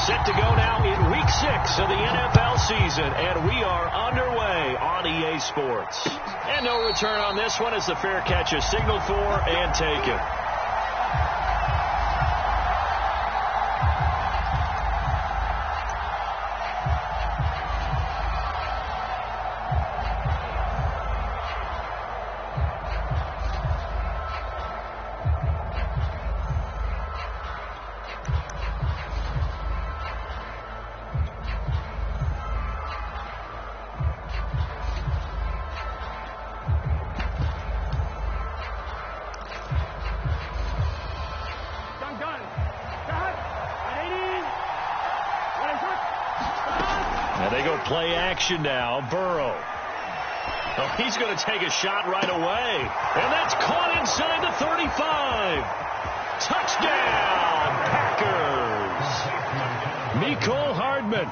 Set to go now in Week 6 of the NFL season, and we are underway on EA Sports. And no return on this one as the fair catch is signaled for and taken. They go play action now. Burrow. Oh, he's going to take a shot right away. And that's caught inside the 35. Touchdown, Packers. Mecole Hardman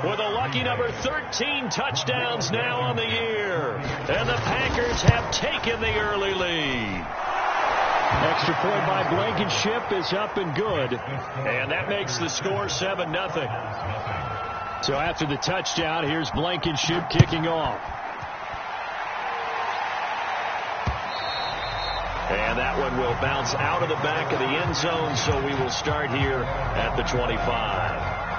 with a lucky number 13 touchdowns now on the year. And the Packers have taken the early lead. Extra point by Blankenship is up and good. And that makes the score 7-0. So after the touchdown, here's Blankenship kicking off. And that one will bounce out of the back of the end zone, so we will start here at the 25.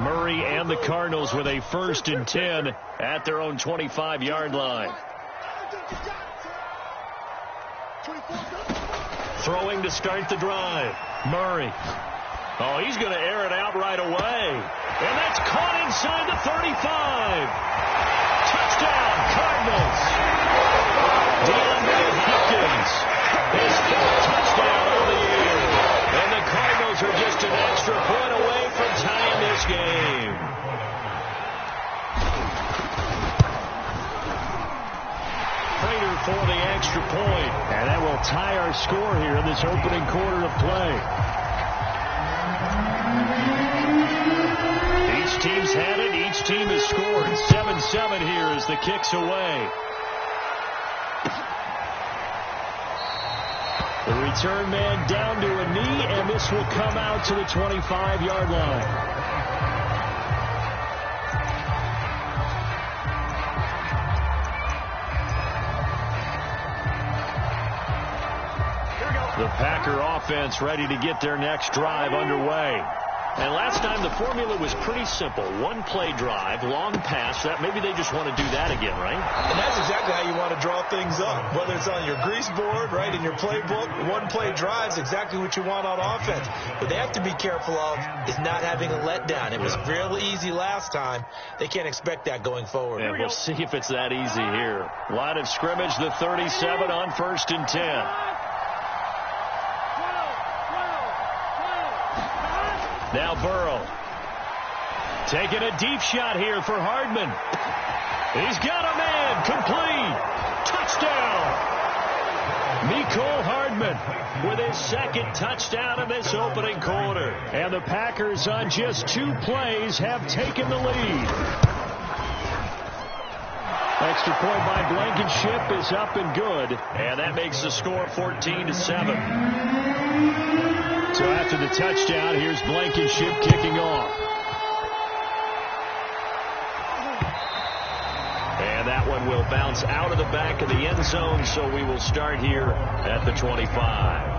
Murray and the Cardinals with a 1st and 10 at their own 25-yard line. Throwing to start the drive. Murray. Oh, he's going to air it out right away. And that's caught inside the 35. Touchdown, Cardinals. DeAndre Hopkins. His 4th touchdown of the year. And the Cardinals are just an extra point away from tying this game. Prater for the extra point. And that will tie our score here in this opening quarter of play. Each team's had it. Each team has scored. 7-7 here as the kick's away. The return man down to a knee, and this will come out to the 25-yard line. The Packer offense ready to get their next drive underway. And last time the formula was pretty simple. One-play drive, long pass. That maybe they just want to do that again, right? And that's exactly how you want to draw things up. Whether it's on your grease board, right, in your playbook, one-play drives, exactly what you want on offense. What they have to be careful of is not having a letdown. It was real easy last time. They can't expect that going forward. And we'll see if it's that easy here. Line of scrimmage, the 37 on 1st and 10. Now Burrow. Taking a deep shot here for Hardman. He's got a man. Complete. Touchdown. Mecole Hardman with his 2nd touchdown of this opening quarter. And the Packers on just 2 plays have taken the lead. Extra point by Blankenship is up and good. And that makes the score 14-7. So after the touchdown, here's Blankenship kicking off. And that one will bounce out of the back of the end zone, so we will start here at the 25.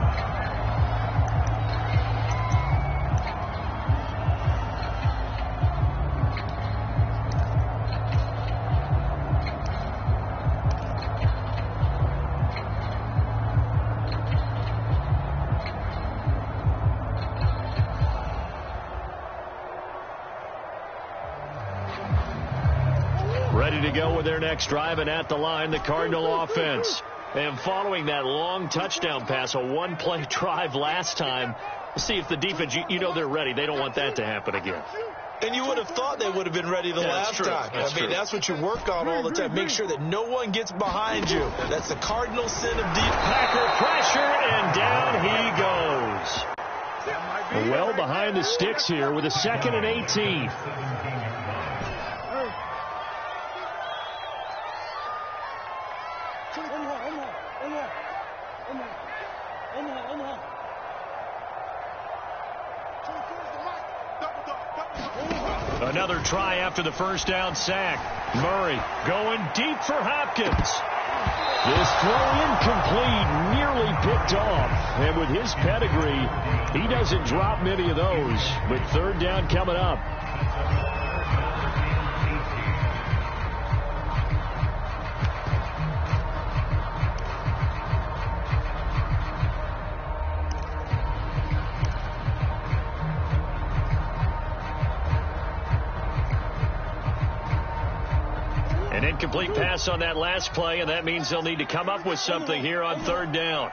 Ready to go with their next drive, and at the line, the Cardinal offense. And following that long touchdown pass, a one-play drive last time, we'll see if the defense, you know they're ready. They don't want that to happen again. And you would have thought they would have been ready the last time. That's what you work on all the time. Make sure that no one gets behind you. That's the cardinal sin of deep. Packer pressure, and down he goes. Well behind the sticks here with a 2nd and 18. Another try after the first down sack. Murray going deep for Hopkins. This throw incomplete, nearly picked off. And with his pedigree, he doesn't drop many of those. With 3rd down coming up. An incomplete pass on that last play, and that means they'll need to come up with something here on 3rd down.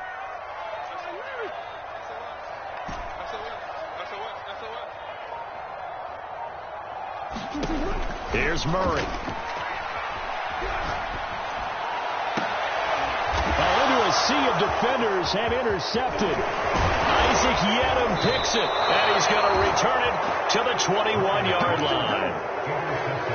Here's Murray. Into a sea of defenders and intercepted. Isaac Yedem picks it, and he's going to return it to the 21-yard line.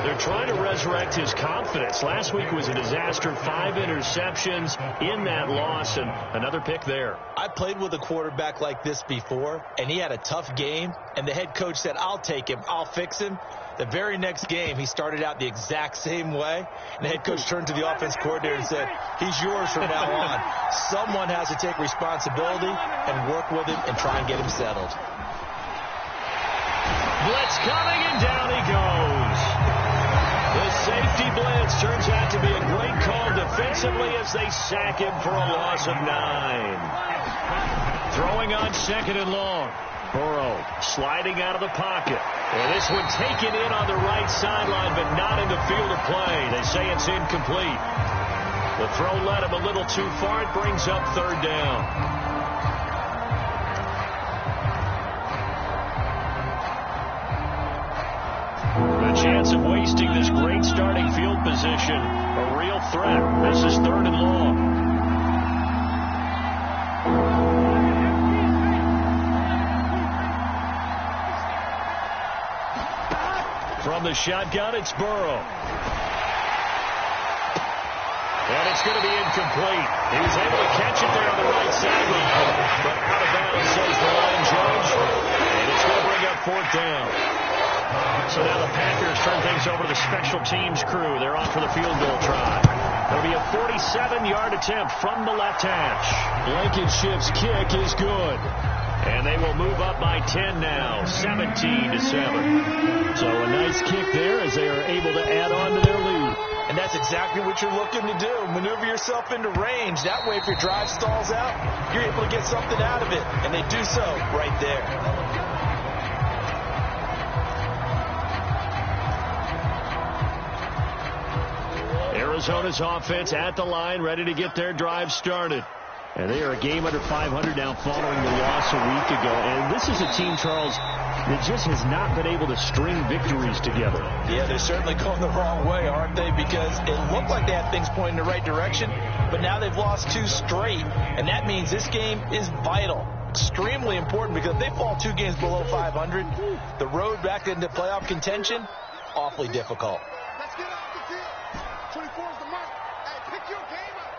They're trying to resurrect his confidence. Last week was a disaster. 5 interceptions in that loss, and another pick there. I played with a quarterback like this before, and he had a tough game, and the head coach said, I'll take him, I'll fix him. The very next game, he started out the exact same way, and the head coach turned to the offense coordinator and said, he's yours from now on. Someone has to take responsibility and work with him and try and get him settled. Blitz coming, and down he goes. The safety blitz turns out to be a great call defensively as they sack him for a loss of 9. Throwing on 2nd and long. Burrow sliding out of the pocket. And this one taken in on the right sideline, but not in the field of play. They say it's incomplete. The throw led him a little too far. It brings up 3rd down. The chance of wasting this great starting field position, a real threat. This is 3rd and long. From the shotgun, it's Burrow. And it's going to be incomplete. He was able to catch it there on the right sideline, but out of bounds, says the line judge. And it's going to bring up 4th down. So now the Packers turn things over to the special teams crew. They're on for the field goal try. There'll be a 47-yard attempt from the left hash. Blankenship's kick is good. And they will move up by 10 now, 17-7. So a nice kick there as they are able to add on to their lead. And that's exactly what you're looking to do. Maneuver yourself into range. That way, if your drive stalls out, you're able to get something out of it. And they do so right there. Arizona's offense at the line, ready to get their drive started. And they are a game under 500 now following the loss a week ago. And this is a team, Charles, that just has not been able to string victories together. Yeah, they're certainly going the wrong way, aren't they? Because it looked like they had things pointing in the right direction, but now they've lost 2 straight. And that means this game is vital. Extremely important, because if they fall 2 games below 500, the road back into playoff contention, awfully difficult. Let's get off the field. 24 is the mark. Hey, pick your game up.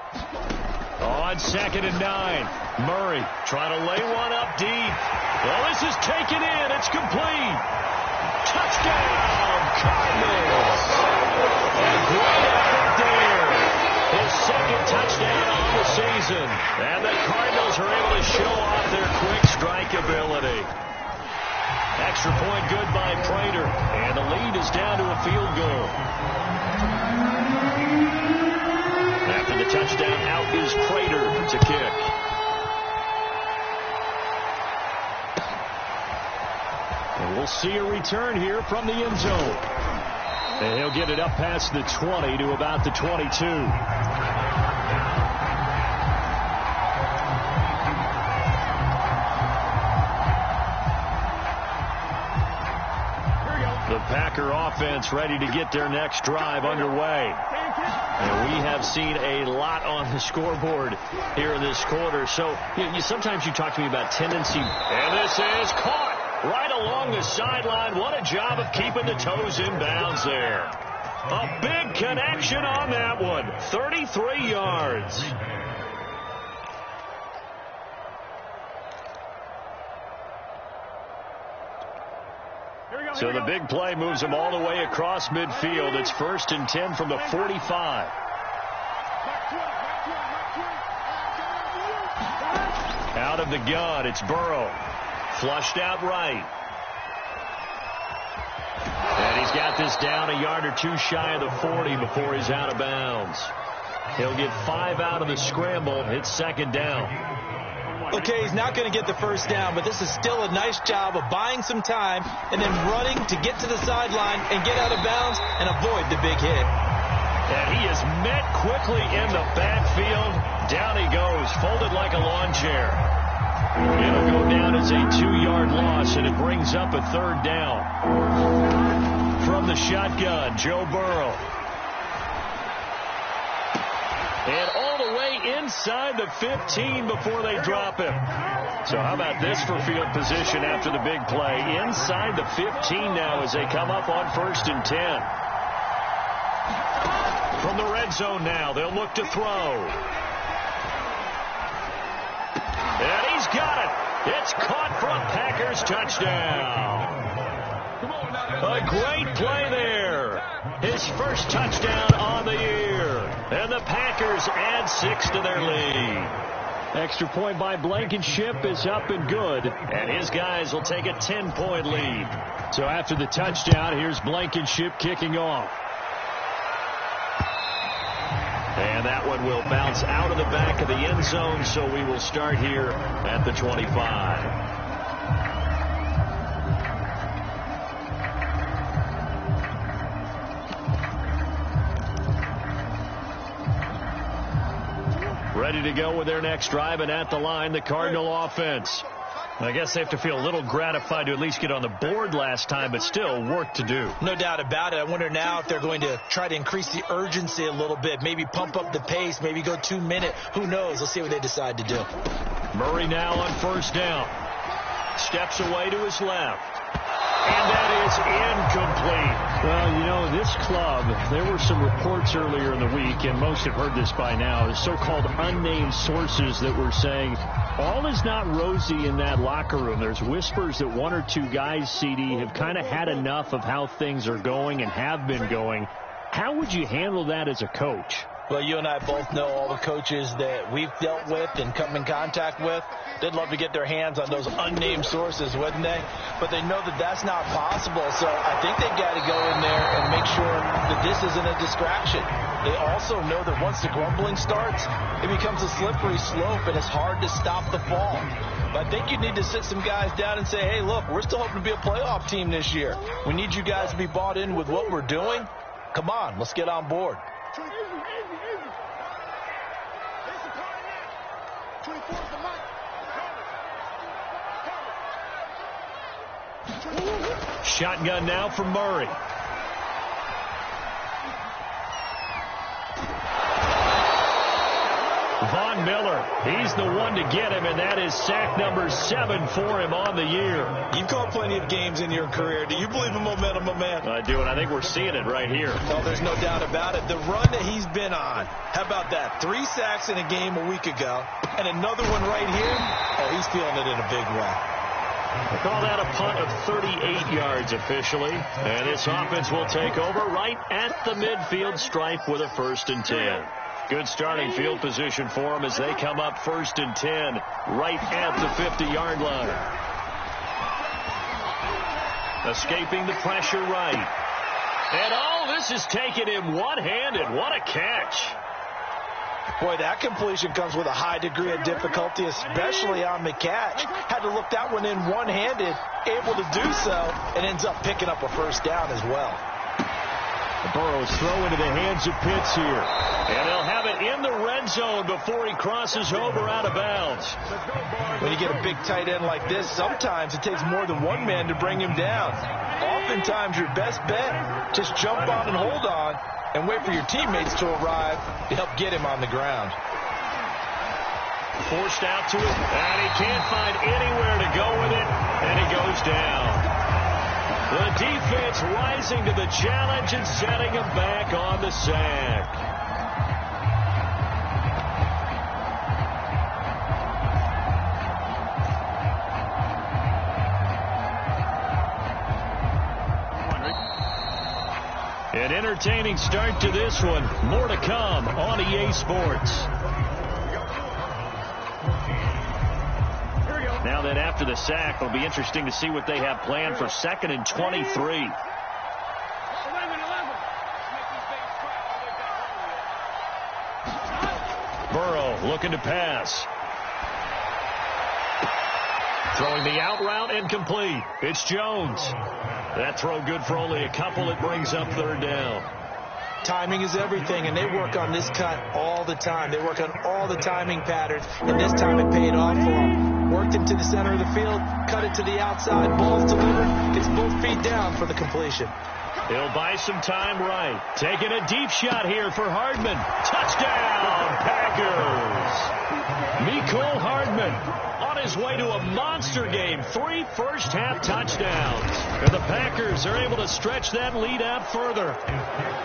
On 2nd and 9, Murray trying to lay one up deep. Well, this is taken in. It's complete. Touchdown, Cardinals. A great effort there. His 2nd touchdown on the season. And the Cardinals are able to show off their quick strike ability. Extra point good by Prater. And the lead is down to a field goal. After the touchdown, out is Prater to kick. And we'll see a return here from the end zone. And he'll get it up past the 20 to about the 22. The Packer offense ready to get their next drive underway. And we have seen a lot on the scoreboard here in this quarter. So sometimes you talk to me about tendency. And this is caught. right along the sideline. What a job of keeping the toes in bounds there. A big connection on that one. 33 yards. So the big play moves him all the way across midfield. It's 1st and 10 from the 45. Out of the gun, it's Burrow. Flushed out right. And he's got this down a yard or two shy of the 40 before he's out of bounds. He'll get 5 out of the scramble. It's 2nd down. Okay, he's not going to get the first down, but this is still a nice job of buying some time and then running to get to the sideline and get out of bounds and avoid the big hit. And he is met quickly in the backfield. Down he goes, folded like a lawn chair. It'll go down as a 2-yard loss, and it brings up a 3rd down. From the shotgun, Joe Burrow. And all the way inside the 15 before they drop him. So how about this for field position after the big play? Inside the 15 now as they come up on 1st and 10. From the red zone now, they'll look to throw. And he's got it. It's caught for a Packers touchdown. A great play there. His first touchdown on the year. And the Packers add 6 to their lead. Extra point by Blankenship is up and good. And his guys will take a 10-point lead. So after the touchdown, here's Blankenship kicking off. And that one will bounce out of the back of the end zone, so we will start here at the 25. Ready to go with their next drive, and at the line, the Cardinal offense. I guess they have to feel a little gratified to at least get on the board last time, but still work to do. No doubt about it. I wonder now if they're going to try to increase the urgency a little bit, maybe pump up the pace, maybe go 2-minute. Who knows? Let's see what they decide to do. Murray now on 1st down. Steps away to his left. And that is incomplete. Well, you know, this club, there were some reports earlier in the week, and most have heard this by now, the so-called unnamed sources that were saying all is not rosy in that locker room. There's whispers that 1 or 2 guys, CD, have kind of had enough of how things are going and have been going. How would you handle that as a coach? Well, you and I both know all the coaches that we've dealt with and come in contact with. They'd love to get their hands on those unnamed sources, wouldn't they? But they know that that's not possible, so I think they've got to go in there and make sure that this isn't a distraction. They also know that once the grumbling starts, it becomes a slippery slope, and it's hard to stop the fall. But I think you need to sit some guys down and say, hey, look, we're still hoping to be a playoff team this year. We need you guys to be bought in with what we're doing. Come on, let's get on board. Shotgun now from Murray. Von Miller, he's the one to get him, and that is sack number 7 for him on the year. You've called plenty of games in your career. Do you believe in momentum, my man? I do, and I think we're seeing it right here. Oh, there's no doubt about it. The run that he's been on, how about that? 3 sacks in a game a week ago, and another one right here. Oh, he's feeling it in a big way. They call that a punt of 38 yards officially. And this offense will take over right at the midfield stripe with a 1st and 10. Good starting field position for them as they come up 1st and 10 right at the 50-yard line. Escaping the pressure right. And all this is taken in one-handed. What a catch. Boy, that completion comes with a high degree of difficulty, especially on the catch. Had to look that one in one-handed, able to do so, and ends up picking up a 1st down as well. Burrow's throw into the hands of Pitts here. And they'll have it in the red zone before he crosses over out of bounds. When you get a big tight end like this, sometimes it takes more than one man to bring him down. Oftentimes, your best bet, just jump on and hold on and wait for your teammates to arrive to help get him on the ground. Forced out to it, and he can't find anywhere to go with it, and he goes down. The defense rising to the challenge and setting him back on the sack. An entertaining start to this one. More to come on EA Sports. Now that after the sack, it'll be interesting to see what they have planned for 2nd and 23. Burrow looking to pass. Throwing the out route incomplete. It's Jones. That throw good for only a couple. It brings up 3rd down. Timing is everything, and they work on this cut all the time. They work on all the timing patterns, and this time it paid off for them. Worked him to the center of the field, cut it to the outside, ball's delivered, gets both feet down for the completion. He'll buy some time right. Taking a deep shot here for Hardman. Touchdown, Packers! Mecole Hardman on his way to a monster game. 3 first-half touchdowns. And the Packers are able to stretch that lead out further.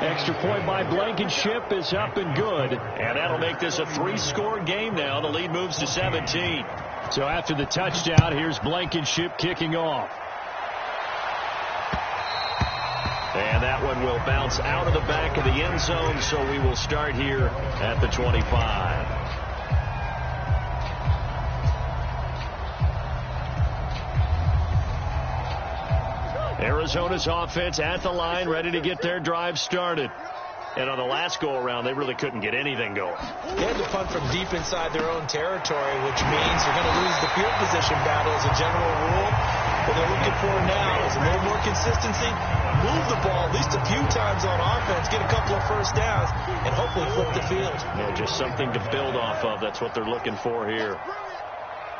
Extra point by Blankenship is up and good. And that'll make this a 3-score game now. The lead moves to 17. So after the touchdown, here's Blankenship kicking off. And that one will bounce out of the back of the end zone, so we will start here at the 25. Arizona's offense at the line, ready to get their drive started. And on the last go-around, they really couldn't get anything going. They had to punt from deep inside their own territory, which means you're going to lose the field position battle as a general rule. What they're looking for now is a little more consistency, move the ball at least a few times on offense, get a couple of first downs, and hopefully flip the field. Yeah, just something to build off of. That's what they're looking for here.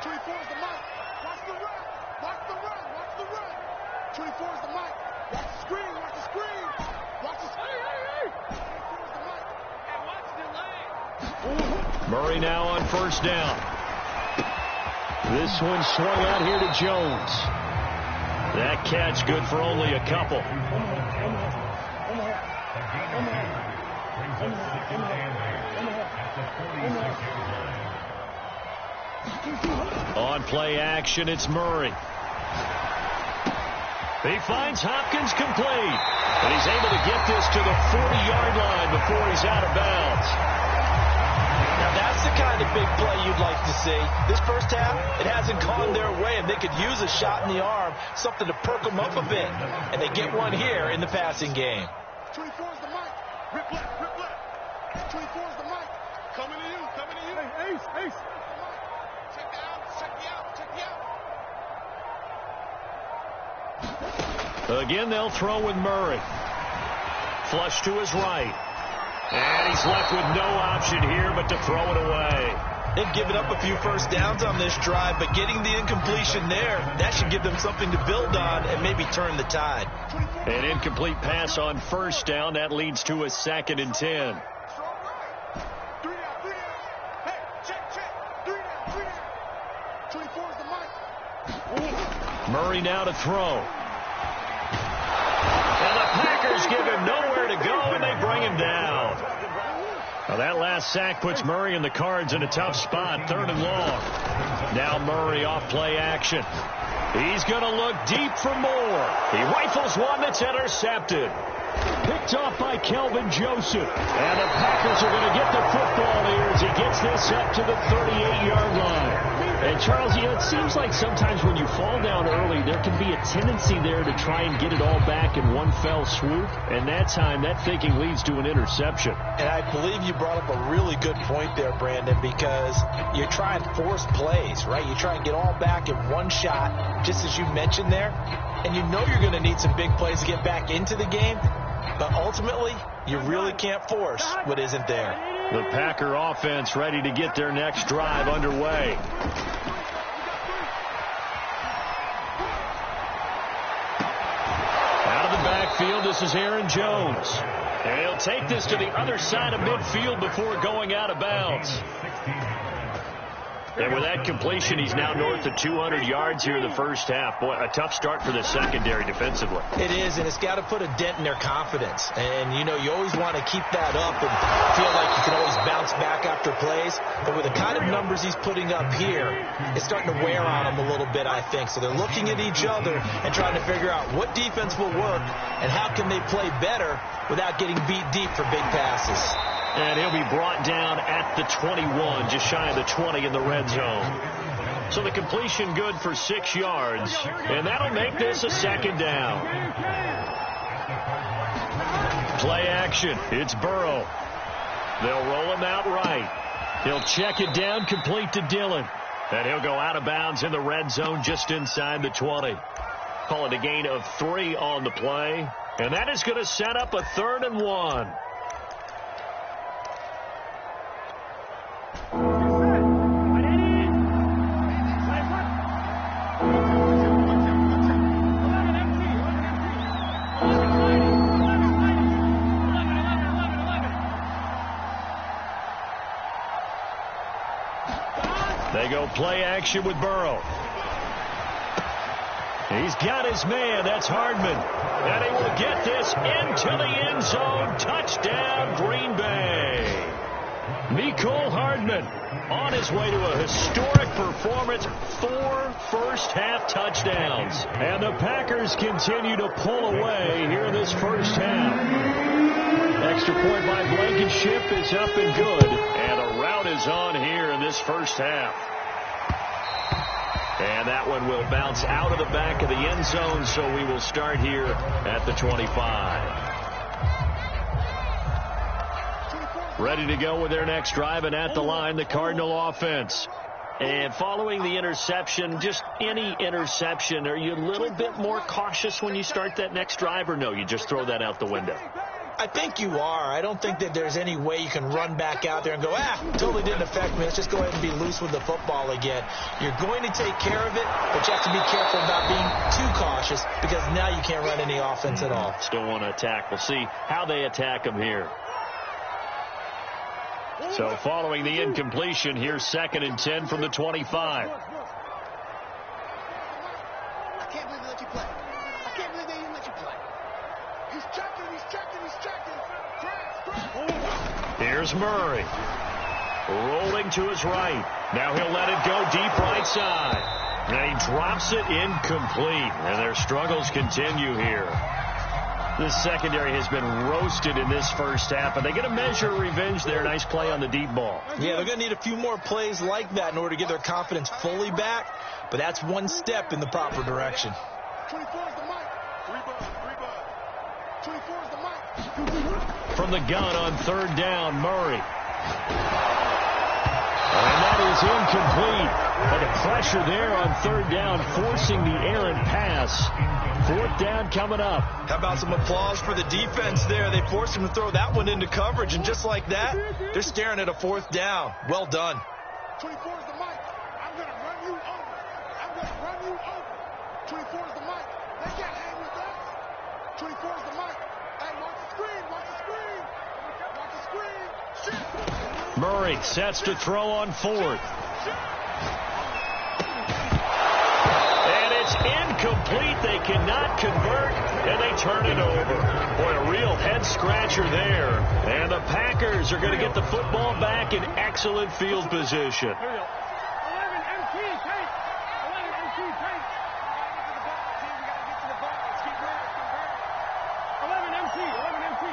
24 is the mic. Watch the run. Watch the run. Watch the run. 24 is the mic. Watch the screen. Watch the screen. Watch the screen. 24 is the mic. And watch the lane. Murray now on 1st down. This one swung out here to Jones. That catch good for only a couple. On play action, it's Murray. He finds Hopkins complete. And he's able to get this to the 40-yard line before he's out of bounds. Now that's the kind of big play you'd like to see. This first half, it hasn't gone their way, and they could use a shot in the arm, something to perk them up a bit. And they get one here in the passing game. 24 is the mic. Rip left, rip left. 24 is the mic. Coming to you, coming to you. Hey, Ace, Ace. Check the out, check the out, check the out. Again, they'll throw with Murray. Flush to his right. And he's left with no option here but to throw it away. They've given up a few first downs on this drive, but getting the incompletion there, that should give them something to build on and maybe turn the tide. An incomplete pass on 1st down. That leads to a 2nd and 10. 3 down, 3 down. Hey, check. 3 down, 3 down. 24 is the mic. Murray now to throw. And the Packers give him nowhere to go, and they bring him down. Now that last sack puts Murray and the Cards in a tough spot, 3rd and long. Now Murray off play action. He's going to look deep for more. He rifles one that's intercepted. Picked off by Kelvin Joseph. And the Packers are going to get the football here as he gets this up to the 38-yard line. And, Charles, you know, it seems like sometimes when you fall down early, there can be a tendency there to try and get it all back in one fell swoop. And that time, that thinking leads to an interception. And I believe you brought up a really good point there, Brandon, because you're trying to force plays, right? You try and get all back in one shot, just as you mentioned there. And you know you're going to need some big plays to get back into the game. But ultimately, you really can't force what isn't there. The Packer offense ready to get their next drive underway. Out of the backfield, this is Aaron Jones. And he'll take this to the other side of midfield before going out of bounds. And with that completion, he's now north of 200 yards here in the first half. Boy, a tough start for the secondary defensively. It is, and it's got to put a dent in their confidence. And, you know, you always want to keep that up and feel like you can always bounce back after plays. But with the kind of numbers he's putting up here, it's starting to wear on them a little bit, I think. So they're looking at each other and trying to figure out what defense will work and how can they play better without getting beat deep for big passes. And he'll be brought down at the 21, just shy of the 20 in the red zone. So the completion good for 6 yards, and that'll make this a second down. Play action. It's Burrow. They'll roll him out right. He'll check it down, complete to Dillon. And he'll go out of bounds in the red zone just inside the 20. Call it a gain of 3 on the play. And that is going to set up a 3rd and 1. They go play action with Burrow. He's got his man. That's Hardman. And he will get this into the end zone. Touchdown, Green Bay. Mecole Hardman on his way to a historic performance. 4 first-half touchdowns. And the Packers continue to pull away here in this first half. Extra point by Blankenship is up and good. And a route is on here in this first half. And that one will bounce out of the back of the end zone, so we will start here at the 25. Ready to go with their next drive, and at the line, the Cardinal offense. And following the interception, just any interception, are you a little bit more cautious when you start that next drive, or no, you just throw that out the window? I think you are. I don't think that there's any way you can run back out there and go, totally didn't affect me. Let's just go ahead and be loose with the football again. You're going to take care of it, but you have to be careful about being too cautious because now you can't run any offense at all. Still want to attack. We'll see how they attack them here. So following the incompletion, here's 2nd and 10 from the 25. I can't believe they let you play. I can't believe they didn't let you play. He's checking, he's checking, he's checking. Here's Murray. Rolling to his right. Now he'll let it go deep right side. And he drops it incomplete. And their struggles continue here. This secondary has been roasted in this first half. Are they going to measure revenge there? Nice play on the deep ball. Yeah, they're going to need a few more plays like that in order to get their confidence fully back. But that's one step in the proper direction. 24 is the mic. 24 is the mic. From the gun on 3rd down, Murray. And that is incomplete. But the pressure there on 3rd down, forcing the errant pass. 4th down coming up. How about some applause for the defense there? They forced him to throw that one into coverage, and just like that, they're staring at a 4th down. Well done. 24 is the mic. I'm going to run you over. I'm going to run you over. 24 is the mic. They can't hang with us. 24 is the mic. Hey, watch the screen. Watch the screen. Watch the screen. Shit. Murray sets to throw on 4th. And it's incomplete. They cannot convert, and they turn it over. Boy, a real head-scratcher there. And the Packers are going to get the football back in excellent field position. Here we go. 11 MT, take. 11 MT, take. We got to get to the ball. Let's keep going. 11 MT, 11 MT.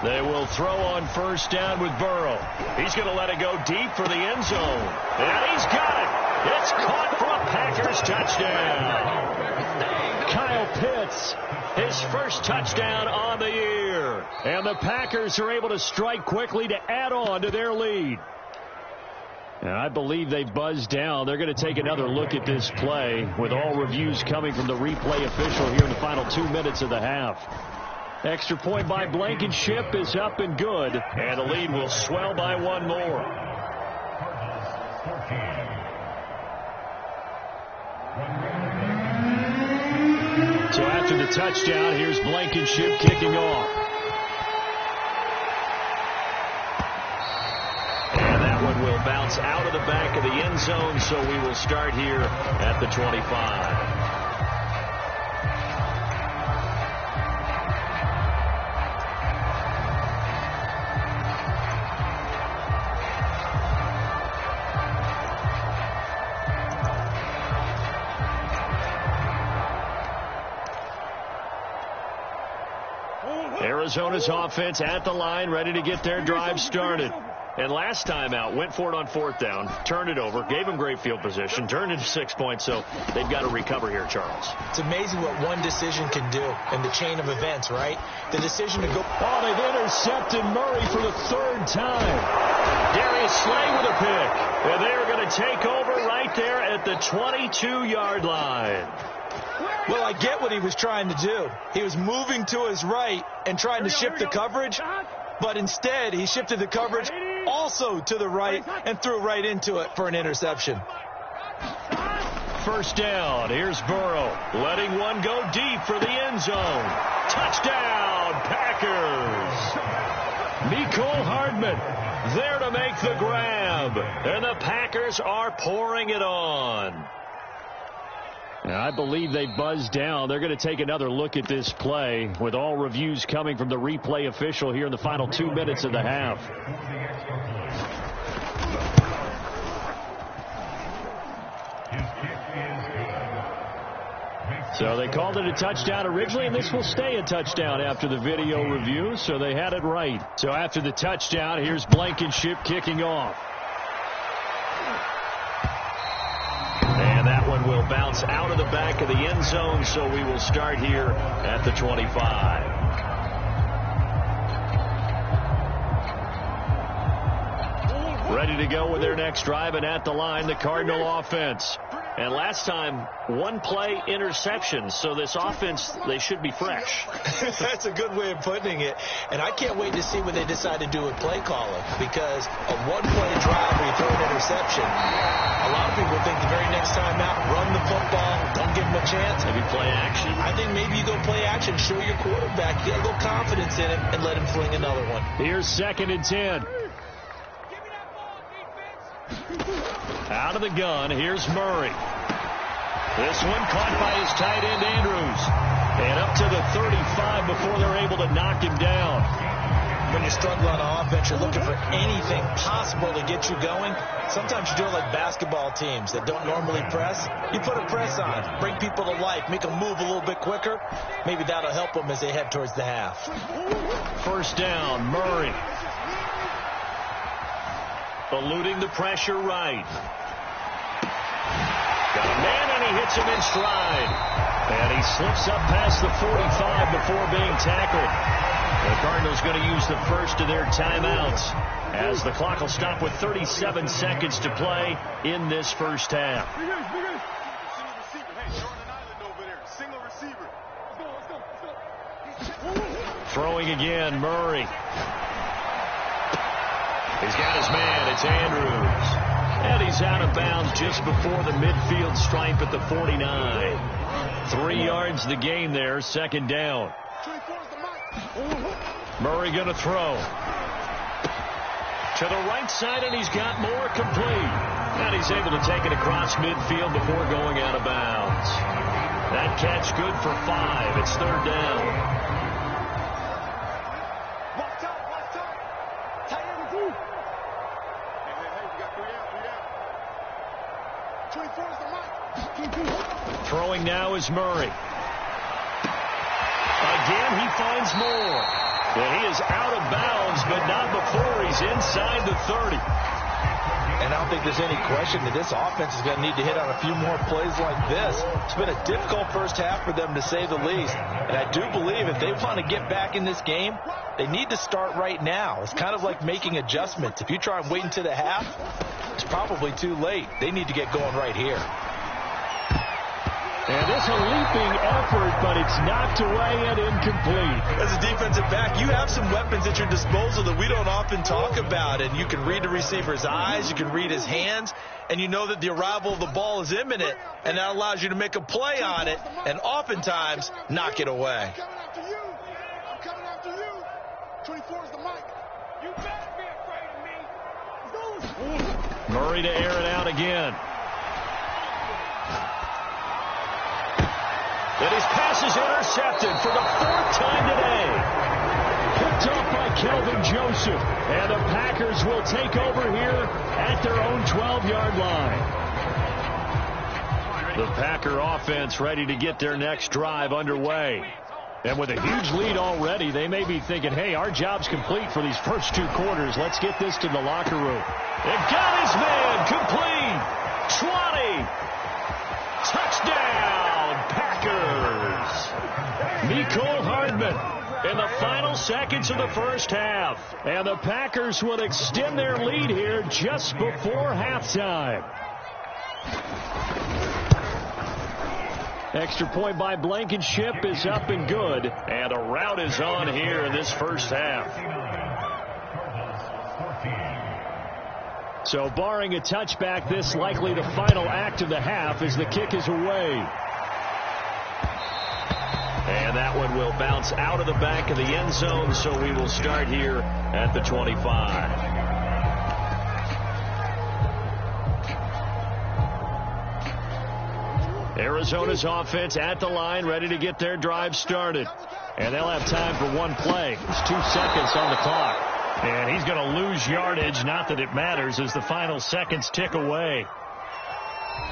They will throw on 1st down with Burrow. He's going to let it go deep for the end zone. And he's got it. It's caught for a Packers touchdown. Kyle Pitts, his first touchdown on the year. And the Packers are able to strike quickly to add on to their lead. And I believe they buzzed down. They're going to take another look at this play with all reviews coming from the replay official here in the final 2 minutes of the half. Extra point by Blankenship is up and good. And the lead will swell by 1 more. So after the touchdown, here's Blankenship kicking off. And that one will bounce out of the back of the end zone, so we will start here at the 25. Arizona's offense at the line, ready to get their drive started. And last time out, went for it on 4th down, turned it over, gave them great field position, turned it to 6 points, so they've got to recover here, Charles. It's amazing what one decision can do in the chain of events, right? The decision to go. Oh, they've intercepted Murray for the 3rd time. Darius Slay with a pick. And they're going to take over right there at the 22-yard line. Well, I get what he was trying to do. He was moving to his right and trying to shift the coverage, but instead he shifted the coverage also to the right and threw right into it for an interception. 1st down. Here's Burrow letting one go deep for the end zone. Touchdown, Packers. Mecole Hardman there to make the grab. And the Packers are pouring it on. I believe they buzzed down. They're going to take another look at this play with all reviews coming from the replay official here in the final 2 minutes of the half. So they called it a touchdown originally, and this will stay a touchdown after the video review, so they had it right. So after the touchdown, here's Blankenship kicking off. And that one will bounce out of the back of the end zone, so we will start here at the 25. Ready to go with their next drive, and at the line, the Cardinal offense. And last time, 1-play interception, so this offense, they should be fresh. That's a good way of putting it. And I can't wait to see what they decide to do with play calling, because a 1-play drive where you throw an interception, a lot of people think the very next time out, run the football, don't give them a chance. Maybe play action. I think maybe you go play action, show your quarterback, get a little confidence in him, and let him fling another one. Here's 2nd and 10. Out of the gun, here's Murray. This one caught by his tight end, Andrews. And up to the 35 before they're able to knock him down. When you struggle on offense, you're looking for anything possible to get you going. Sometimes you do it like basketball teams that don't normally press. You put a press on, bring people to life, make them move a little bit quicker. Maybe that'll help them as they head towards the half. 1st down, Murray. Eluding the pressure right. Got a man, and he hits him in stride. And he slips up past the 45 before being tackled. The Cardinals going to use the first of their timeouts as the clock will stop with 37 seconds to play in this first half. Throwing again, Murray. He's got his man. It's Andrews. And he's out of bounds just before the midfield stripe at the 49. 3 yards the gain there. 2nd down. Murray going to throw. To the right side, and he's got more complete. And he's able to take it across midfield before going out of bounds. That catch good for 5. It's 3rd down. Throwing now is Murray. Again, he finds more. And he is out of bounds, but not before he's inside the 30. And I don't think there's any question that this offense is going to need to hit on a few more plays like this. It's been a difficult first half for them, to say the least. And I do believe if they want to get back in this game, they need to start right now. It's kind of like making adjustments. If you try and wait until the half, it's probably too late. They need to get going right here. And this a leaping effort, but it's knocked away and incomplete. As a defensive back, you have some weapons at your disposal that we don't often talk about. And you can read the receiver's eyes, you can read his hands, and you know that the arrival of the ball is imminent, and that allows you to make a play on it and oftentimes knock it away. I'm coming after you. 24 is the mic. You better be afraid of me. Murray to air it out again. And his pass is intercepted for the 4th time today. Picked off by Kelvin Joseph. And the Packers will take over here at their own 12-yard line. The Packer offense ready to get their next drive underway. And with a huge lead already, they may be thinking, hey, our job's complete for these first 2 quarters. Let's get this to the locker room. It got his man complete. 20. Touchdown, Packers. Mecole Hardman in the final seconds of the first half. And the Packers will extend their lead here just before halftime. Extra point by Blankenship is up and good. And a rout is on here in this first half. So barring a touchback, this likely the final act of the half as the kick is away. And that one will bounce out of the back of the end zone, so we will start here at the 25. Arizona's offense at the line, ready to get their drive started. And they'll have time for one play. There's 2 seconds on the clock. And he's going to lose yardage, not that it matters, as the final seconds tick away.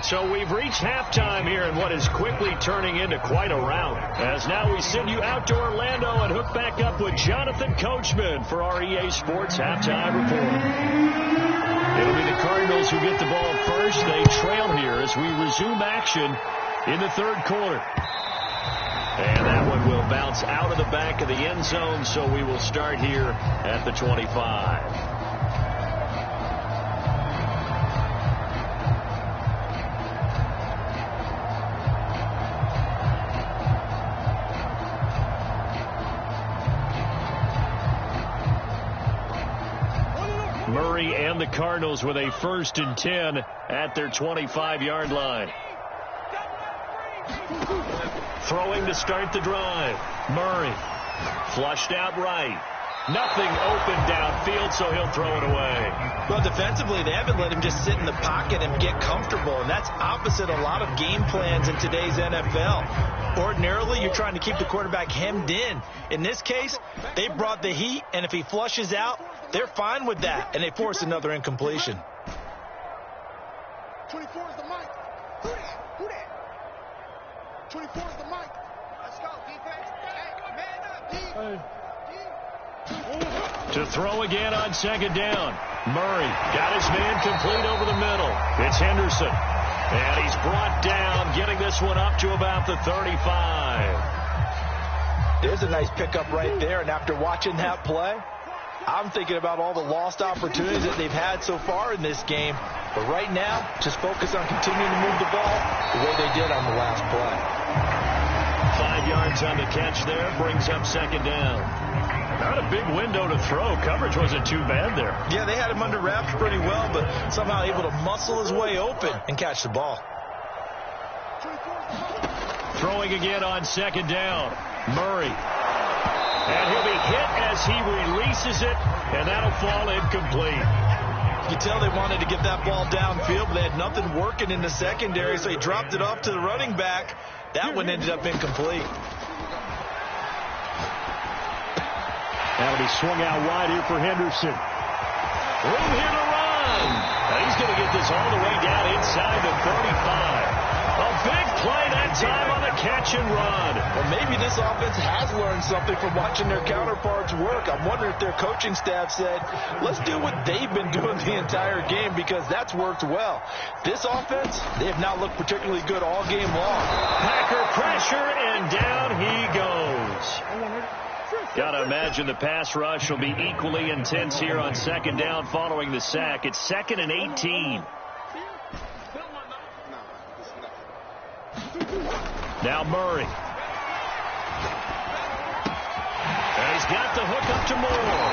So we've reached halftime here in what is quickly turning into quite a rout. As now we send you out to Orlando and hook back up with Jonathan Coachman for our EA Sports Halftime Report. It'll be the Cardinals who get the ball first. They trail here as we resume action in the 3rd quarter. And that one will bounce out of the back of the end zone, so we will start here at the 25. Murray and the Cardinals with a 1st and 10 at their 25-yard line. Throwing to start the drive. Murray flushed out right. Nothing open downfield, so he'll throw it away. Well, defensively, they haven't let him just sit in the pocket and get comfortable, and that's opposite a lot of game plans in today's NFL. Ordinarily, you're trying to keep the quarterback hemmed in. In this case, they brought the heat, and if he flushes out, they're fine with that, and they force another incompletion. 24 is the mic. Who that? 24 is the mic. Let's go, defense. Hey, man up, To throw again on 2nd down. Murray got his man complete over the middle. It's Henderson. And he's brought down, getting this one up to about the 35. There's a nice pickup right there, and after watching that play, I'm thinking about all the lost opportunities that they've had so far in this game. But right now, just focus on continuing to move the ball the way they did on the last play. 5 yards on the catch there, brings up 2nd down. Not a big window to throw. Coverage wasn't too bad there. Yeah, they had him under wraps pretty well, but somehow able to muscle his way open and catch the ball. Throwing again on 2nd down. Murray. And he'll be hit as he releases it, and that'll fall incomplete. You tell they wanted to get that ball downfield, but they had nothing working in the secondary, so he dropped it off to the running back. That one ended up incomplete. That'll be swung out wide here for Henderson. Room here to run. Now he's going to get this all the way down inside the 35. A big play that time on the catch and run. Well, maybe this offense has learned something from watching their counterparts work. I'm wondering if their coaching staff said, let's do what they've been doing the entire game, because that's worked well. This offense, they have not looked particularly good all game long. Packer pressure, and down he goes. Got to imagine the pass rush will be equally intense here on 2nd down following the sack. It's 2nd and 18. Now Murray. And he's got the hook up to Moore.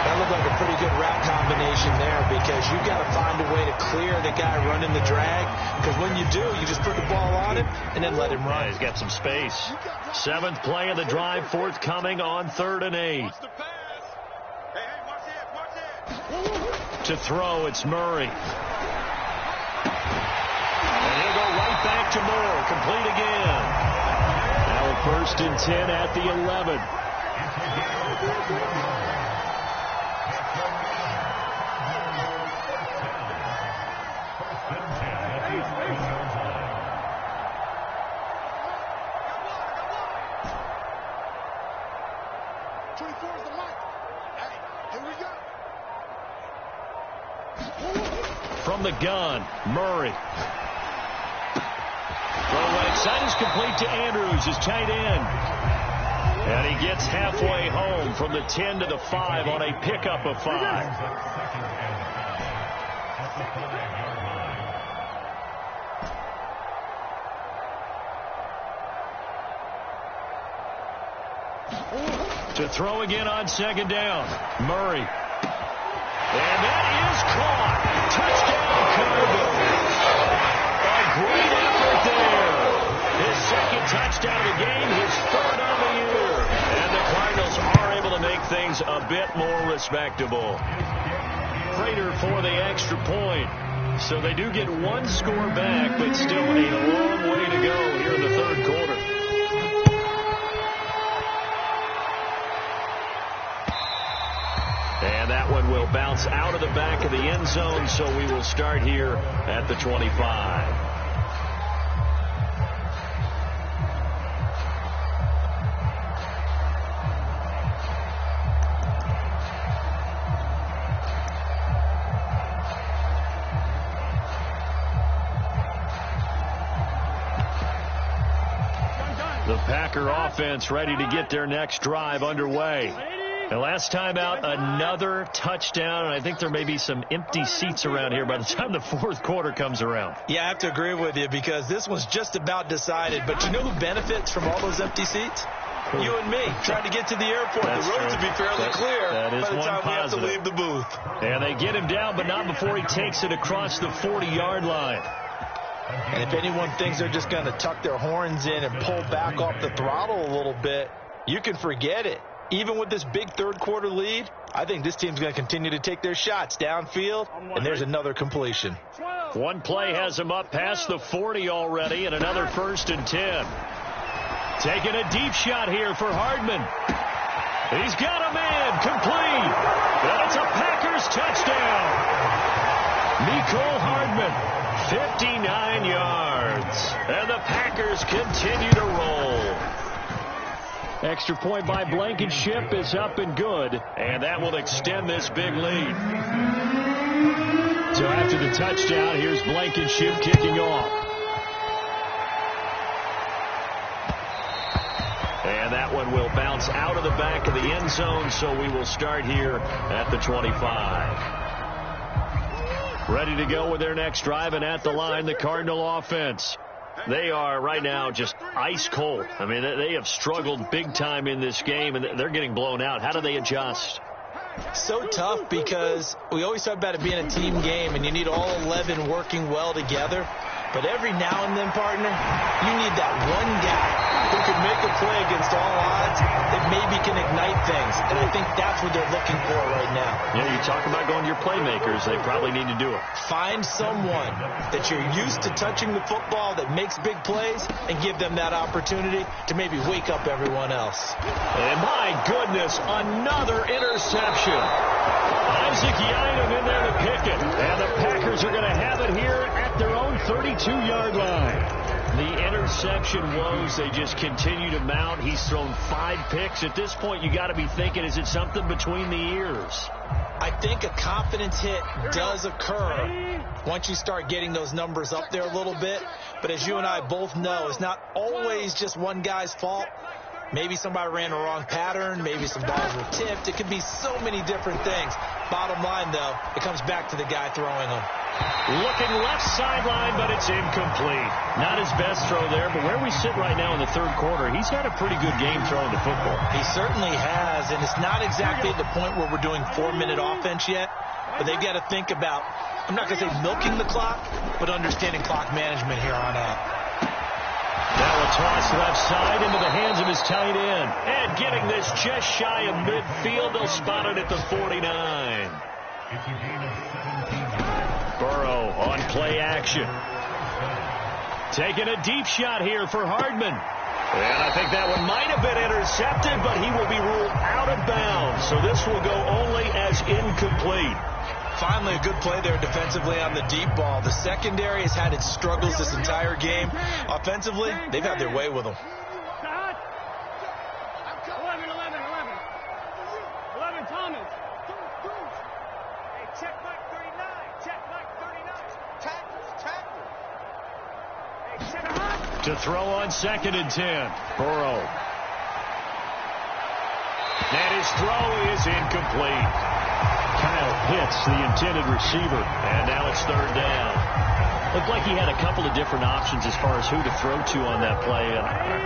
That looked like a pretty good route combination there, because you've got to find a way to clear the guy running the drag, because when you do, you just put the ball on him and then let him run. Yeah, he's got some space. 7th play of the drive, forthcoming on 3rd and 8. To throw, it's Murray. And he'll go right back to Moore. Complete again. Now a 1st and 10 at the 11. From the gun, Murray. Throw right side is complete to Andrews, his tight end. And he gets halfway home from the 10 to the 5 on a pickup of 5. To throw again on 2nd down, Murray. And that is caught. Touchdown, Cardinals. A great effort there. His 2nd touchdown of the game, his 3rd on the year. And the Cardinals are able to make things a bit more respectable. Prater for the extra point. So they do get 1 score back, but still a long way to go here in the 3rd quarter. And that one will bounce out of the back of the end zone, so we will start here at the 25. The Packer offense ready to get their next drive underway. And last time out, another touchdown. And I think there may be some empty seats around here by the time the 4th quarter comes around. Yeah, I have to agree with you because this one's just about decided. But you know who benefits from all those empty seats? You and me, trying to get to the airport. That's the roads true. will be fairly clear that is by the one time positive. we have to leave the booth. And they get him down, but not before he takes it across the 40-yard line. And if anyone thinks they're just going to tuck their horns in and pull back off the throttle a little bit, you can forget it. Even with this big 3rd quarter lead, I think this team's going to continue to take their shots downfield, and there's another completion. One play has him up past the 40 already, and another 1st and 10. Taking a deep shot here for Hardman. He's got a man, complete. That's a Packers touchdown. Nicole Hardman, 59 yards. And the Packers continue to roll. Extra point by Blankenship is up and good, and that will extend this big lead. So after the touchdown, here's Blankenship kicking off. And that one will bounce out of the back of the end zone, so we will start here at the 25. Ready to go with their next drive, and at the line, the Cardinal offense. They are right now just ice cold. I mean, they have struggled big time in this game, and they're getting blown out. How do they adjust? So tough because we always talk about it being a team game, and you need all 11 working well together. But every now and then, partner, you need that one guy who can make a play against all odds that maybe can ignite things. And I think that's what they're looking for right now. Yeah, you talk about going to your playmakers. They probably need to do it. Find someone that you're used to touching the football that makes big plays and give them that opportunity to maybe wake up everyone else. And my goodness, another interception. Isaac Yianum in there to pick it. And the Packers are going to have it here at their own 32-yard line. The interception woes, they just continue to mount. He's thrown 5 picks. At this point, you got to be thinking, is it something between the ears? I think a confidence hit does occur once you start getting those numbers up there a little bit. But as you and I both know, it's not always just one guy's fault. Maybe somebody ran the wrong pattern. Maybe some balls were tipped. It could be so many different things. Bottom line, though, it comes back to the guy throwing them. Looking left sideline, but it's incomplete. Not his best throw there, but where we sit right now in the 3rd quarter, he's had a pretty good game throwing the football. He certainly has, and it's not exactly at the point where we're doing 4-minute offense yet, but they've got to think about, I'm not going to say milking the clock, but understanding clock management here on out. Now a toss left side into the hands of his tight end. And getting this just shy of midfield, they'll spot it at the 49. Burrow on play action. Taking a deep shot here for Hardman. And I think that one might have been intercepted, but he will be ruled out of bounds. So this will go only as incomplete. Finally, a good play there defensively on the deep ball. The secondary has had its struggles this entire game. Offensively, they've had their way with them. 11, Thomas. Hey, check Mike 39. Check Mike 39. Tackles. To throw on 2nd and 10. Burrow. And his throw is incomplete. Kyle hits the intended receiver. And now it's 3rd down. Looked like he had a couple of different options as far as who to throw to on that play.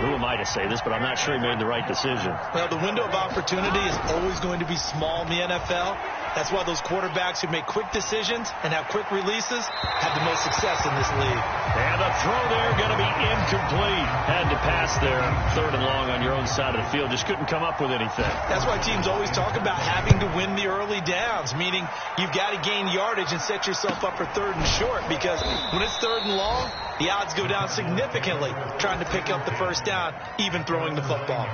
Who am I to say this, but I'm not sure he made the right decision. Well, the window of opportunity is always going to be small in the NFL. That's why those quarterbacks who make quick decisions and have quick releases have the most success in this league. And the throw there going to be incomplete. Had to pass there 3rd and long on your own side of the field. Just couldn't come up with anything. That's why teams always talk about having to win the early downs, meaning you've got to gain yardage and set yourself up for 3rd and short, because when it's 3rd and long, the odds go down significantly trying to pick up the 1st down, even throwing the football.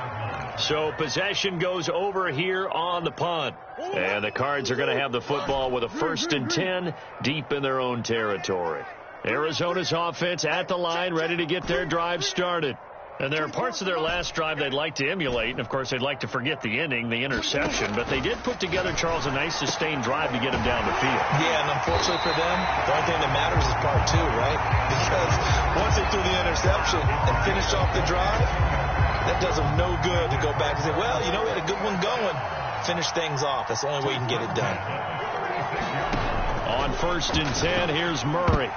So possession goes over here on the punt. And the Cards are going to have the football with a 1st and 10 deep in their own territory. Arizona's offense at the line, ready to get their drive started. And there are parts of their last drive they'd like to emulate. And, of course, they'd like to forget the ending, the interception. But they did put together, Charles, a nice sustained drive to get them down the field. Yeah, and unfortunately for them, the only thing that matters is part 2, right? Because once they threw the interception and finished off the drive, that does them no good to go back and say, well, you know, we had a good one going. Finish things off. That's the only way you can get it done. On 1st and 10, here's Murray.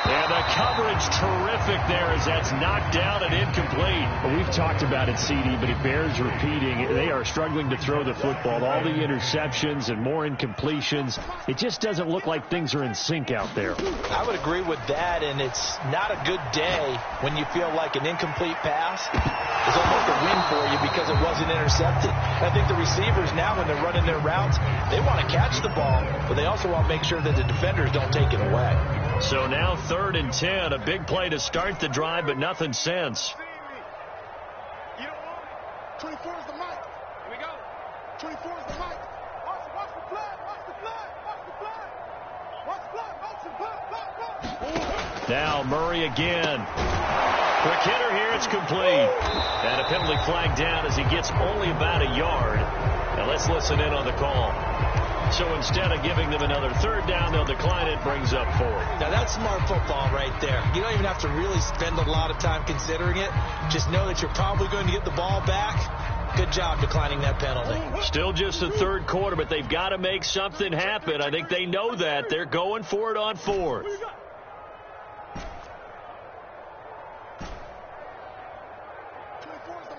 And the coverage terrific there as that's knocked down and incomplete. Well, we've talked about it, CD, but it bears repeating. They are struggling to throw the football. All the interceptions and more incompletions. It just doesn't look like things are in sync out there. I would agree with that, and it's not a good day when you feel like an incomplete pass is almost a win for you because it wasn't intercepted. I think the receivers now, when they're running their routes, they want to catch the ball, but they also want to make sure that the defenders don't take it away. So now 3rd and 10, a big play to start the drive, but nothing since. You don't want it. 24 is the mic. Here we go. 24 is the mic. Watch the flag. Watch the flag. Watch the flag. Watch the flag. Watch the flag. Now Murray again. Quick hitter here, it's complete. And a penalty flag down as he gets only about a yard. Now let's listen in on the call. So instead of giving them another 3rd down, they'll decline it, brings up 4th. Now that's smart football right there. You don't even have to really spend a lot of time considering it. Just know that you're probably going to get the ball back. Good job declining that penalty. Still just the 3rd quarter, but they've got to make something happen. I think they know that. They're going for it on 4th.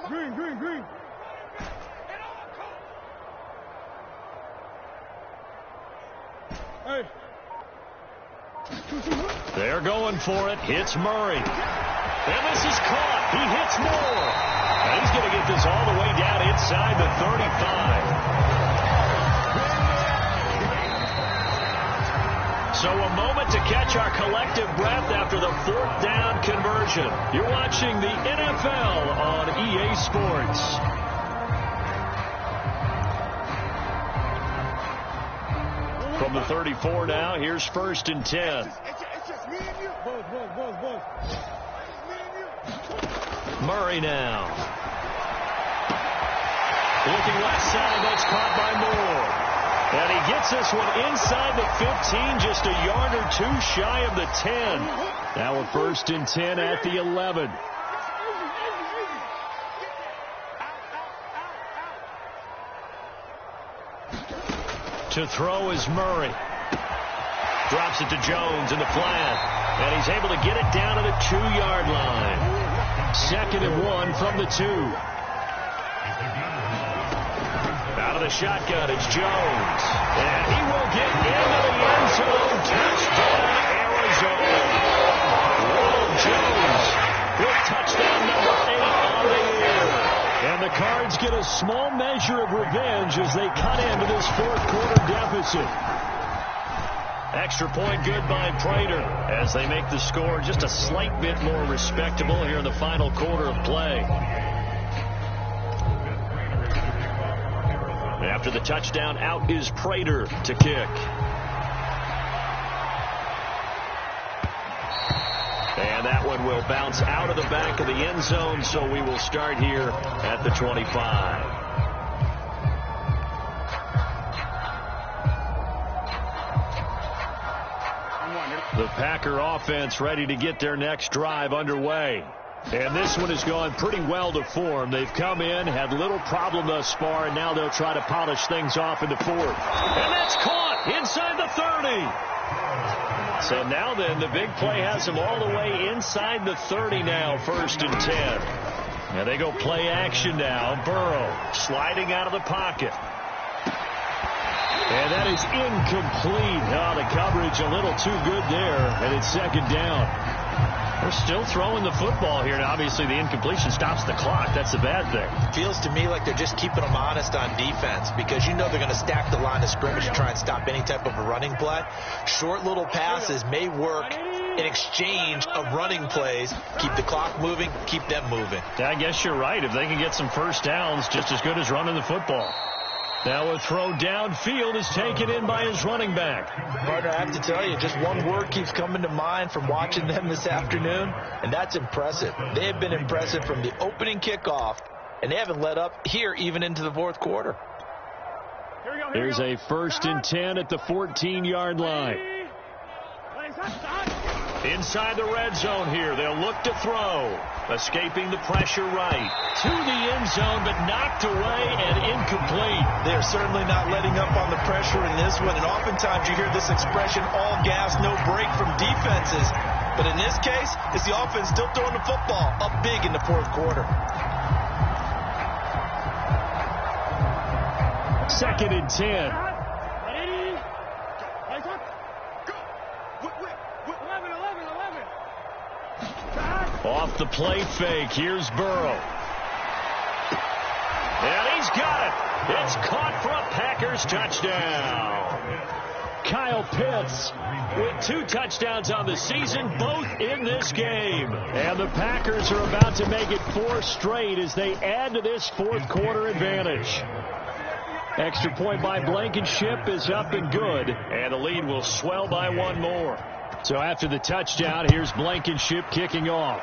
Green. Hey. They're going for it. Hits Murray. And this is caught. He hits more. And he's going to get this all the way down inside the 35. So a moment to catch our collective breath after the 4th down conversion. You're watching the NFL on EA Sports. From the 34 now, here's 1st and 10. It's just me and you. Buzz. Me and you. Murray now. Looking left side, that's caught by Moore. And he gets this one inside the 15, just a yard or 2 shy of the 10. Now a 1st and 10 at the 11. To throw is Murray. Drops it to Jones in the flat. And he's able to get it down to the 2-yard line. 2nd and 1 from the 2. Out of the shotgun, it's Jones. And he will get into the end zone. Touchdown, Arizona. Ronald Jones with touchdown number 8 on the year. And the Cards get a small measure of revenge as they cut into this 4th quarter deficit. Extra point good by Prater as they make the score just a slight bit more respectable here in the final quarter of play. After the touchdown, out is Prater to kick. And that one will bounce out of the back of the end zone, so we will start here at the 25. The Packer offense ready to get their next drive underway. And this one has gone pretty well to form. They've come in, had little problem thus far, and now they'll try to polish things off in the fourth. And that's caught inside the 30. So now then, the big play has them all the way inside the 30 now, 1st and 10. And they go play action now. Burrow sliding out of the pocket. And that is incomplete. Oh, the coverage a little too good there, and it's 2nd down. They're still throwing the football here, and obviously the incompletion stops the clock. That's the bad thing. Feels to me like they're just keeping them honest on defense because you know they're going to stack the line of scrimmage to try and stop any type of a running play. Short little passes may work in exchange of running plays. Keep the clock moving, keep them moving. I guess you're right. If they can get some first downs, just as good as running the football. Now a throw downfield is taken in by his running back. Partner, I have to tell you, just one word keeps coming to mind from watching them this afternoon, and that's impressive. They have been impressive from the opening kickoff, and they haven't let up here even into the fourth quarter. Here's a 1st and 10 at the 14-yard line. Inside the red zone here, they'll look to throw. Escaping the pressure right. To the end zone, but knocked away and incomplete. They're certainly not letting up on the pressure in this one, and oftentimes you hear this expression, all gas, no break from defenses. But in this case, it's the offense still throwing the football up big in the fourth quarter. 2nd and 10. Off the play fake, here's Burrow. And he's got it. It's caught for a Packers touchdown. Kyle Pitts with 2 touchdowns on the season, both in this game. And the Packers are about to make it 4 straight as they add to this fourth quarter advantage. Extra point by Blankenship is up and good. And the lead will swell by 1 more. So after the touchdown, here's Blankenship kicking off.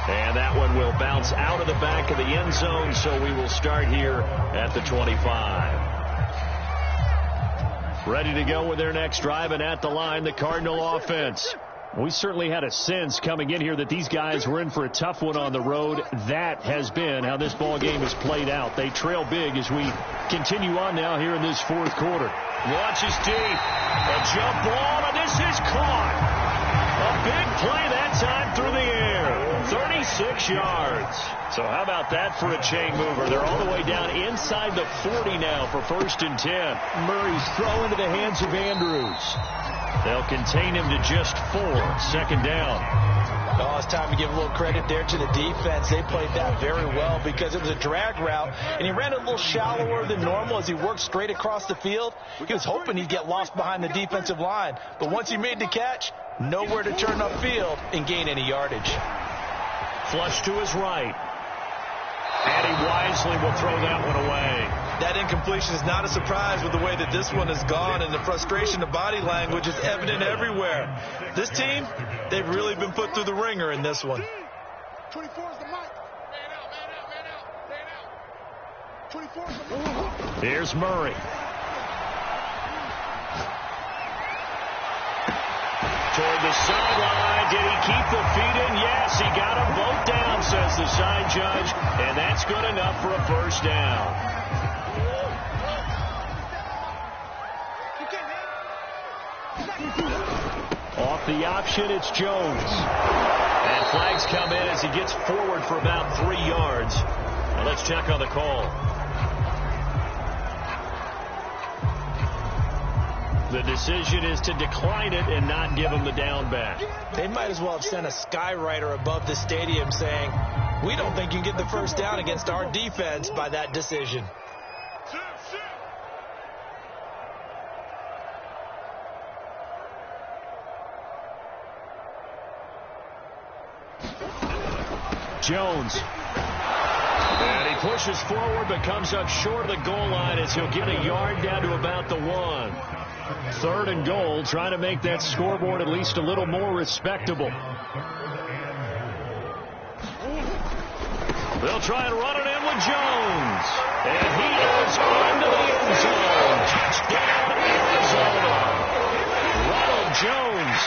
And that one will bounce out of the back of the end zone, so we will start here at the 25. Ready to go with their next drive, and at the line, the Cardinal offense. We certainly had a sense coming in here that these guys were in for a tough one on the road. That has been how this ball game has played out. They trail big as we continue on now here in this fourth quarter. Launches deep. A jump ball, and this is caught. A big play that time through the air. 36 yards. So how about that for a chain mover? They're all the way down inside the 40 now for 1st and 10. Murray's throw into the hands of Andrews. They'll contain him to just 4. 2nd down. Oh, it's time to give a little credit there to the defense. They played that very well because it was a drag route, and he ran a little shallower than normal as he worked straight across the field. He was hoping he'd get lost behind the defensive line, but once he made the catch, nowhere to turn upfield and gain any yardage. Flush to his right. And he wisely will throw that one away. That incompletion is not a surprise with the way that this one has gone, and the frustration of body language is evident everywhere. This team, they've really been put through the ringer in this one. 24 is the mic. Man out, man out, man out, man out. 24 is the mic. Here's Murray. Toward the sideline. Did he keep the feet in? Yes, he got them both down, says the side judge. And that's good enough for a 1st down. Off the option, it's Jones. And flags come in as he gets forward for about 3 yards. Now let's check on the call. The decision is to decline it and not give him the down back. They might as well have sent a skywriter above the stadium saying, we don't think you can get the 1st down against our defense by that decision. Jones. And he pushes forward but comes up short of the goal line as he'll get a yard down to about the 1. 3rd and goal, trying to make that scoreboard at least a little more respectable. They'll try and run it in with Jones. And he is into the end zone. Touchdown, Arizona. Ronald Jones,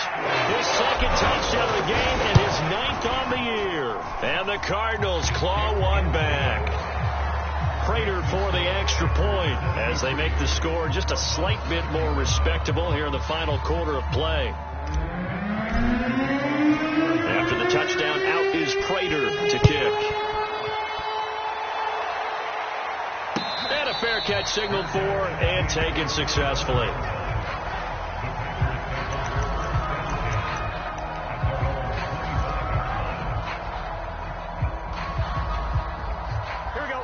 his 2nd touchdown of the game and his 9th on the year. And the Cardinals claw one back. Prater for the extra point as they make the score just a slight bit more respectable here in the final quarter of play. After the touchdown, out is Prater to kick. And a fair catch signaled for and taken successfully.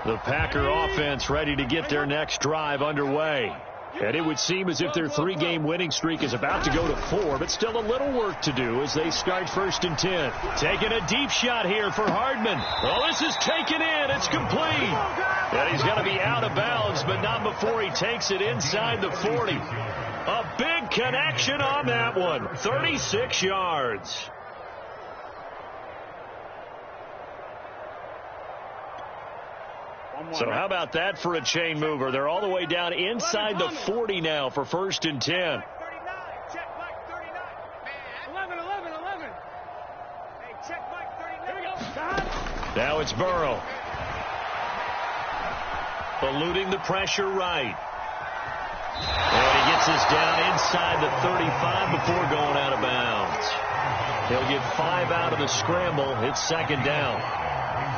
The Packer offense ready to get their next drive underway. And it would seem as if their 3-game winning streak is about to go to 4, but still a little work to do as they start 1st and 10. Taking a deep shot here for Hardman. Oh, this is taken in. It's complete. And he's going to be out of bounds, but not before he takes it inside the 40. A big connection on that one. 36 yards. So how about that for a chain mover? They're all the way down inside the 40 now for 1st and 10. 39. Check Mike 39. 11. Hey, check Mike 39. Here we go. Now it's Burrow. Eluding the pressure right. And he gets this down inside the 35 before going out of bounds. He'll get 5 out of the scramble. It's 2nd down.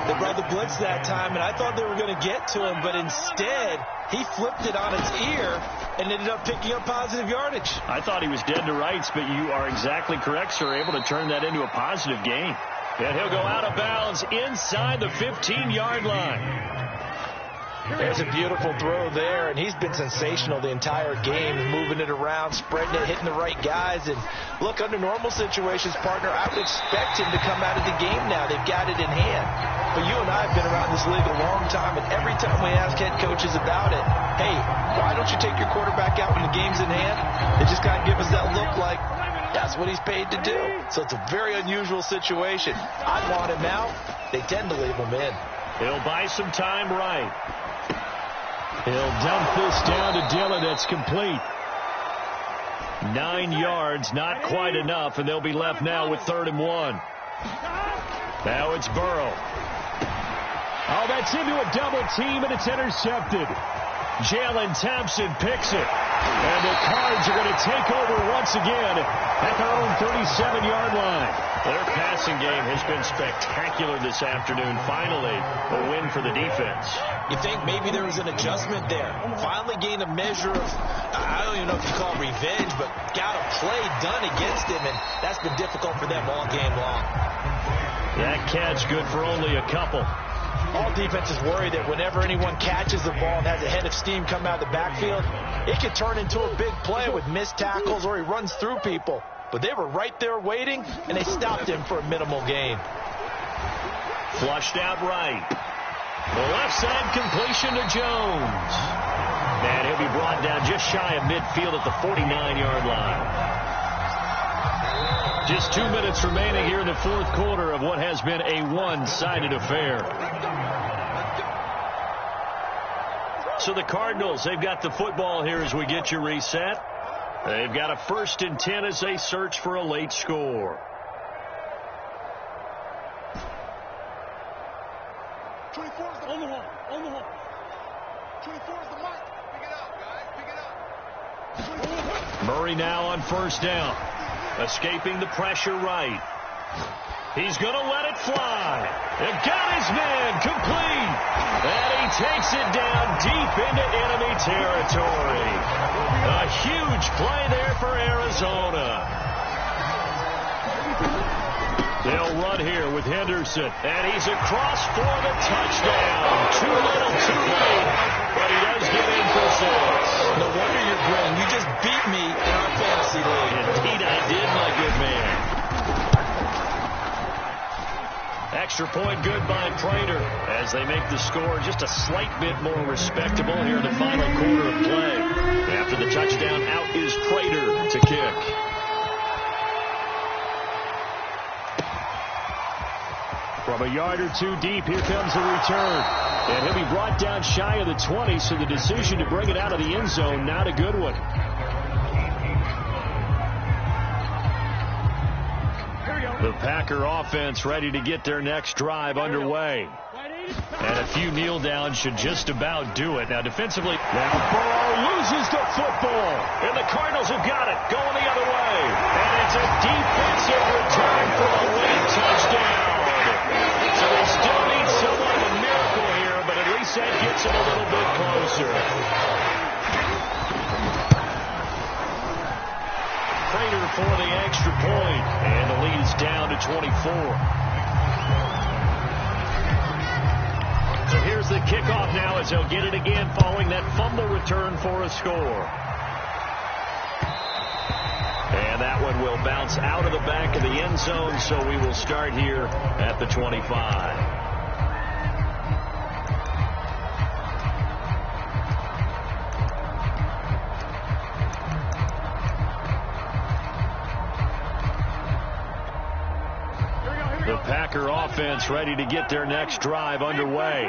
They brought the blitz that time, and I thought they were going to get to him, but instead he flipped it on its ear and ended up picking up positive yardage. I thought he was dead to rights, but you are exactly correct, sir. Able to turn that into a positive gain. And he'll go out of bounds inside the 15-yard line. There's a beautiful throw there, and he's been sensational the entire game, moving it around, spreading it, hitting the right guys. And look, under normal situations, partner, I would expect him to come out of the game now. They've got it in hand. But you and I have been around this league a long time, and every time we ask head coaches about it, hey, why don't you take your quarterback out when the game's in hand? They just kind of give us that look like that's what he's paid to do. So it's a very unusual situation. I want him out. They tend to leave him in. He'll buy some time right. He'll dump this down to Dillon. It's complete. 9 yards, not quite enough, and they'll be left now with 3rd and 1. Now it's Burrow. Oh, that's into a double team, and it's intercepted. Jalen Thompson picks it. And the Cards are going to take over once again at their own 37-yard line. Their passing game has been spectacular this afternoon. Finally, a win for the defense. You think maybe there was an adjustment there. Finally gained a measure of, I don't even know if you call it revenge, but got a play done against him, and that's been difficult for them all game long. That catch good for only a couple. All defenses worry that whenever anyone catches the ball and has a head of steam come out of the backfield, it could turn into a big play with missed tackles or he runs through people. But they were right there waiting, and they stopped him for a minimal gain. Flushed out right. The left side completion to Jones. And he'll be brought down just shy of midfield at the 49-yard line. Just 2 minutes remaining here in the 4th quarter of what has been a one-sided affair. So the Cardinals, they've got the football here as we get you reset. They've got a 1st and 10 as they search for a late score. 24 is the on the wall. 24 is the mic. Pick it up, guys. Pick it up. Murray now on 1st down. Escaping the pressure right. He's going to let it fly. It got his man complete. And he takes it down deep into enemy territory. A huge play there for Arizona. They'll run here with Henderson. And he's across for the touchdown. Too little, too late. But he does get in for 6. No wonder you're grinning. You just beat me in our fantasy league. Indeed I did, my good man. Extra point good by Prater as they make the score just a slight bit more respectable here in the final quarter of play. After the touchdown, out is Prater to kick. From a yard or two deep, here comes the return. And he'll be brought down shy of the 20, so the decision to bring it out of the end zone, not a good one. The Packer offense ready to get their next drive underway. And a few kneel downs should just about do it. Now defensively, now Burrow loses the football. And the Cardinals have got it, going the other way. And it's a defensive return for a late touchdown. So they still need somewhat of a miracle here, but at least that gets them a little bit closer. Prater for the extra point, and the lead is down to 24. So here's the kickoff now as they'll get it again following that fumble return for a score. And that one will bounce out of the back of the end zone, so we will start here at the 25. The Packer offense ready to get their next drive underway.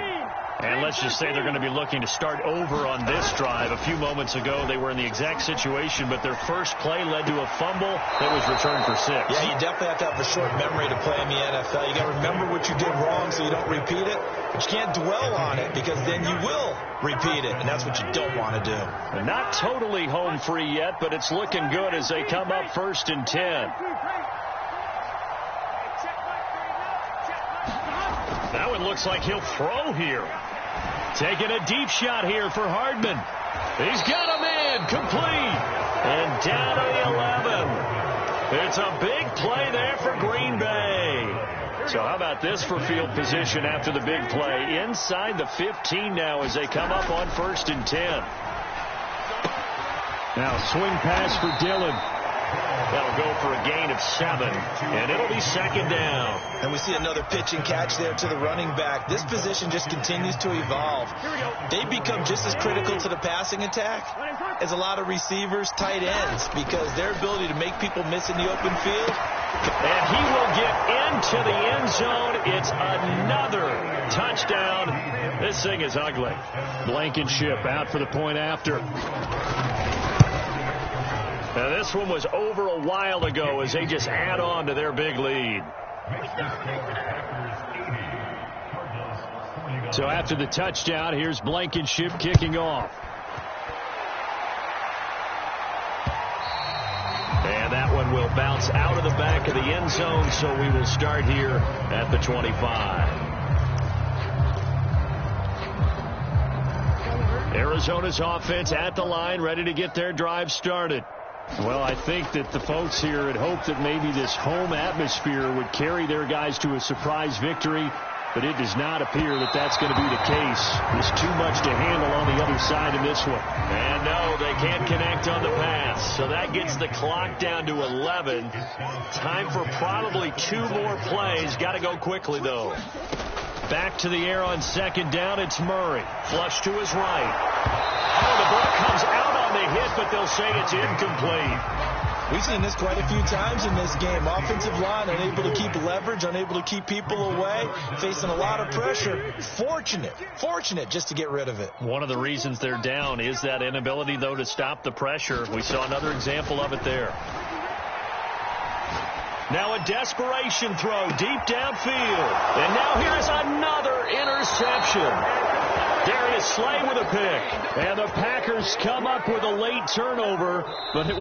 And let's just say they're going to be looking to start over on this drive. A few moments ago, they were in the exact situation, but their first play led to a fumble that was returned for 6. Yeah, you definitely have to have a short memory to play in the NFL. You got to remember what you did wrong so you don't repeat it. But you can't dwell on it because then you will repeat it, and that's what you don't want to do. And not totally home free yet, but it's looking good as they come up 1st and 10. That one looks like he'll throw here. Taking a deep shot here for Hardman. He's got a man complete. And down to the 11. It's a big play there for Green Bay. So how about this for field position after the big play? Inside the 15 now as they come up on 1st and 10. Now swing pass for Dillon. That'll go for a gain of 7, and it'll be 2nd down. And we see another pitch and catch there to the running back. This position just continues to evolve. They become just as critical to the passing attack as a lot of receivers, tight ends, because their ability to make people miss in the open field. And he will get into the end zone. It's another touchdown. This thing is ugly. Blankenship out for the point after. Now, this one was over a while ago as they just add on to their big lead. So after the touchdown, here's Blankenship kicking off. And that one will bounce out of the back of the end zone, so we will start here at the 25. Arizona's offense at the line, ready to get their drive started. Well, I think that the folks here had hoped that maybe this home atmosphere would carry their guys to a surprise victory, but it does not appear that that's going to be the case. There's too much to handle on the other side in this one. And no, they can't connect on the pass, so that gets the clock down to 11. Time for probably 2 more plays. Got to go quickly, though. Back to the air on 2nd down. It's Murray. Flush to his right. Oh, the ball comes out on the hit, but they'll say it's incomplete. We've seen this quite a few times in this game. Offensive line unable to keep leverage, unable to keep people away, facing a lot of pressure. Fortunate just to get rid of it. One of the reasons they're down is that inability, though, to stop the pressure. We saw another example of it there. Now a desperation throw deep downfield. And now here's another interception. Darius Slay with a pick. And the Packers come up with a late turnover, but it